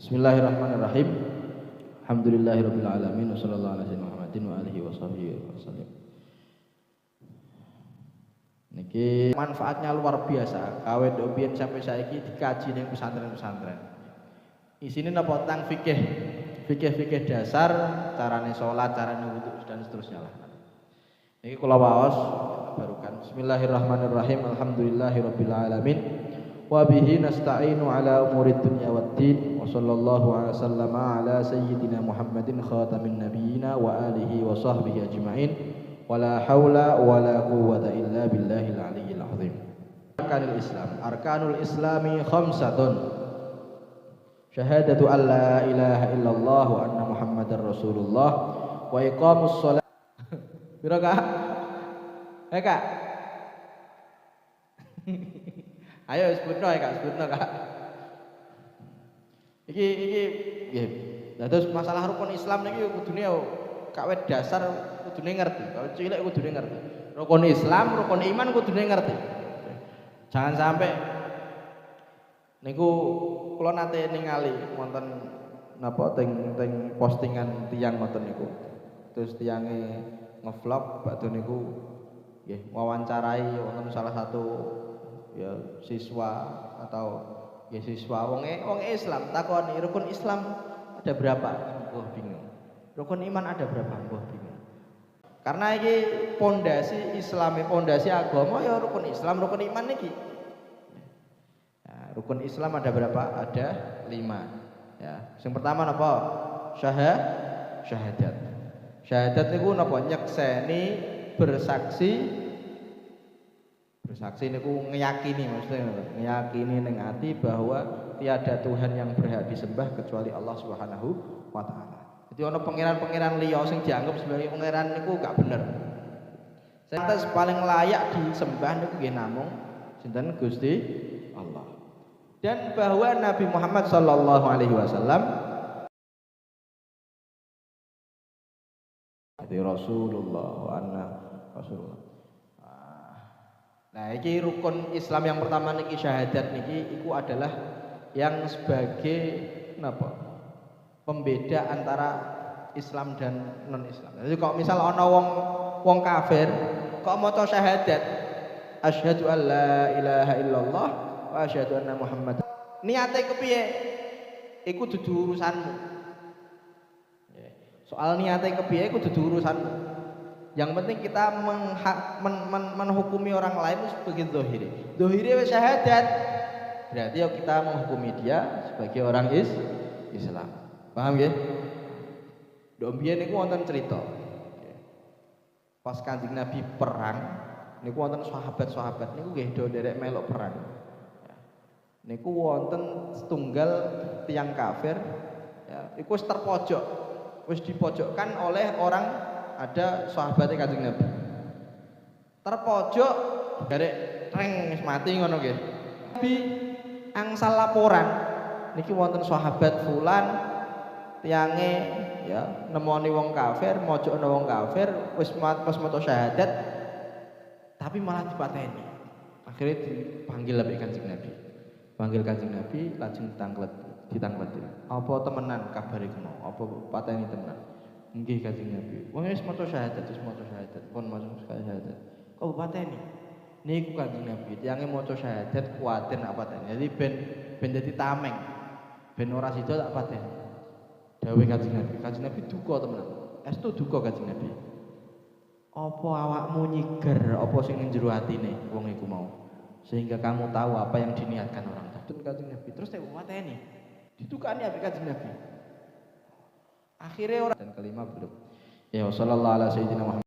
Bismillahirrahmanirrahim. Alhamdulillahirabbil alamin wassallallahu ala sayyidina Muhammadin wa alihi washabihi wasallam. Niki manfaatnya luar biasa. Kawit biyen sampai saiki dikaji ning pesantren-pesantren. Isine napa tentang fikih dasar, carane salat, carane wudu dan seterusnya lah. Niki kula waos barukan. Bismillahirrahmanirrahim. Alhamdulillahirabbil alamin. Wa bihi nasta'inu ala umurid dunya waddin wa sallallahu ala sallama ala sayyidina Muhammadin khatamin nabiyina wa alihi wa sahbihi ajma'in wa la hawla wa la quwwata illa billahil aliyyil azim. Arkanul islami khamsatun syahadatu an la ilaha illallah wa anna muhammadar rasulullah wa iqamus shalah. Piro Kak? Kak. Ayo sebutno ya Kak, Kak. Iki nggih. Lah terus masalah rukun Islam niki kudune kawit dasar kudune ngerti. Kalau cilik kudune ngerti. Rukun Islam, rukun iman kudune ngerti. Jangan sampai niku kula nate ningali wonten napa teng postingan tiyang ngoten niku. Terus tiyange ngevlog bakdo niku nggih wawancarai wonten salah satu ya siswa atau ya siswa wong Islam takoni rukun Islam ada berapa? Mbah bingung. Rukun iman ada berapa? Mbah bingung. Karena iki pondasi Islami, pondasi agama ya rukun Islam, rukun iman niki. Nah, rukun Islam ada berapa? Ada 5. Ya, yang pertama napa? Syahadat. Syahadat niku napa? Nyekseni bersaksi niku ngeyakini, maksudnya ngeyakini ning ati bahwa tiada Tuhan yang berhak disembah kecuali Allah Subhanahu wa taala. Jadi ana pangeran-pangeran liya sing dianggap sebagai pangeran niku gak bener. Sing paling layak disembah niku nggih namung sinten Gusti Allah. Dan bahwa Nabi Muhammad sallallahu alaihi wasallam Rasulullah wa anna Rasulullah. Nah, ini rukun Islam yang pertama niki syahadat niki itu adalah yang sebagai napa? Pembeda antara Islam dan non Islam. Jadi kalau misal ana wong kafir kok maca syahadat asyhadu an la ilaha illallah wa asyhadu anna Muhammad. Niate kepiye? Iku dudu urusanmu. Soal niate kepiye iku dudu urusanmu. Yang penting kita menghukumi orang lain sebagai zahiri. Zahiri wa syahadat. Berarti ya kita menghukumi dia sebagai orang Islam. Paham nggih? Ndok mbiyen niku wonten cerita. Pas Kanjeng Nabi perang, niku wonten sahabat-sahabat niku nggih do nderek melok perang. Niku wonten setunggal tiang kafir ya, iku wis terpojok. Wis dipojokkan oleh orang ada sahabatnya Kanjeng Nabi terpojok garek reng wis mati ngono nggih. Nabi angsal laporan niki wonten sahabat fulan tiange ya nemoni wong kafir, mojokno wong kafir wis maca syahadat tapi malah dipateni. Akhirnya dipanggil ambek Kanjeng Nabi. Panggil Kanjeng Nabi lajeng ditanglet. Apa temenan kabare kena? Apa pateni temenan? Nggih Kanjeng Nabi. Wong wis maca syahadat, pun maca syahadat. Kok pateni? Niku Kanjeng Nabi, tiange maca syahadat kuwatir nak pateni. Jadi ben dadi tameng. Ben ora sida tak pateni. Dawuh Kanjeng Nabi. Kanjeng Nabi duka temenan. Estu duka Kanjeng Nabi. Apa awakmu nyiger apa sing ning jero atine wong iku mau? Sehingga kamu tahu apa yang diniatkan orang tadi. Kanjeng Nabi. Terus tak pateni. Ditukani ambek Kanjeng Nabi. Akhirnya orang dan kelima belum. Ya sallallahu ala sayyidina Muhammad.